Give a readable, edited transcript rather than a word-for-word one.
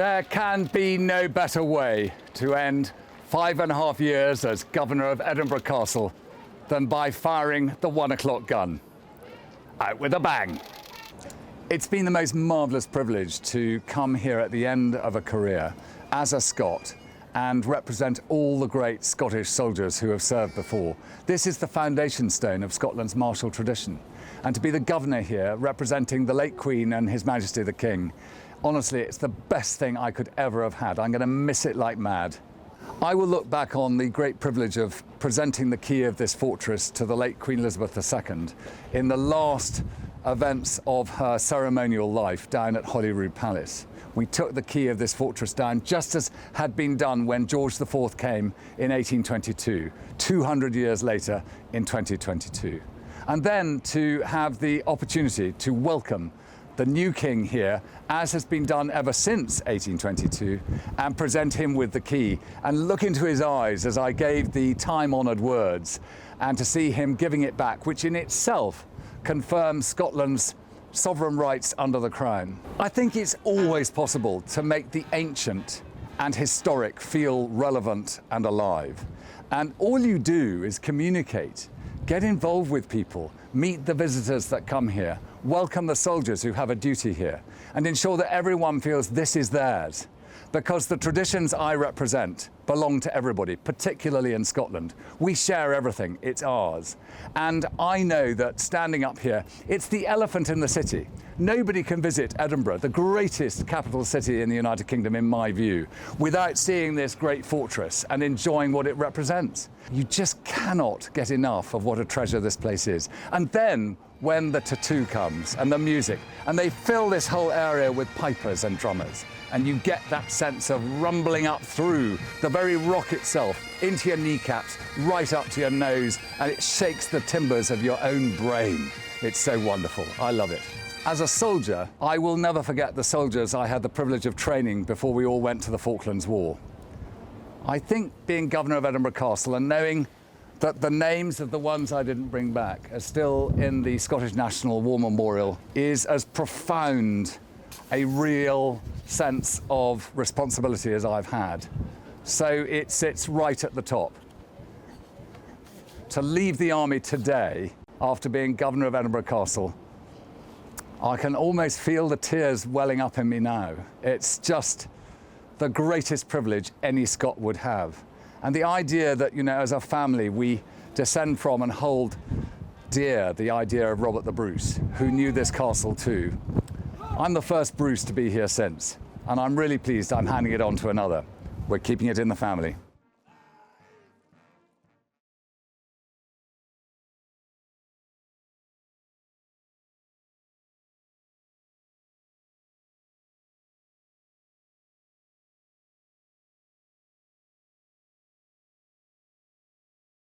There can be no better way to end 5.5 years as Governor of Edinburgh Castle than by firing the 1 o'clock gun. Out with a bang. It's been the most marvellous privilege to come here at the end of a career as a Scot and represent all the great Scottish soldiers who have served before. This is the foundation stone of Scotland's martial tradition. And to be the governor here, representing the late Queen and His Majesty the King, honestly, it's the best thing I could ever have had. I'm going to miss it like mad. I will look back on the great privilege of presenting the key of this fortress to the late Queen Elizabeth II in the last events of her ceremonial life down at Holyrood Palace. We took the key of this fortress down just as had been done when George IV came in 1822, 200 years later in 2022. And then to have the opportunity to welcome the new king here, as has been done ever since 1822, and present him with the key and look into his eyes as I gave the time-honoured words, and to see him giving it back, which in itself confirms Scotland's sovereign rights under the Crown. I think it's always possible to make the ancient and historic feel relevant and alive. And all you do is communicate, get involved with people, meet the visitors that come here, welcome the soldiers who have a duty here, and ensure that everyone feels this is theirs. Because the traditions I represent belong to everybody, particularly in Scotland. We share everything, it's ours. And I know that standing up here, it's the elephant in the city. Nobody can visit Edinburgh, the greatest capital city in the United Kingdom, in my view, without seeing this great fortress and enjoying what it represents. You just cannot get enough of what a treasure this place is. And then, when the tattoo comes and the music, and they fill this whole area with pipers and drummers, and you get that sense of rumbling up through the very rock itself, into your kneecaps, right up to your nose, and it shakes the timbers of your own brain. It's so wonderful. I love it. As a soldier, I will never forget the soldiers I had the privilege of training before we all went to the Falklands War. I think being Governor of Edinburgh Castle and knowing that the names of the ones I didn't bring back are still in the Scottish National War Memorial is as profound a real sense of responsibility as I've had. So it sits right at the top. To leave the army today, after being Governor of Edinburgh Castle, I can almost feel the tears welling up in me now. It's just the greatest privilege any Scot would have. And the idea that, you know, as a family, we descend from and hold dear the idea of Robert the Bruce, who knew this castle too. I'm the first Bruce to be here since, and I'm really pleased I'm handing it on to another. We're keeping it in the family.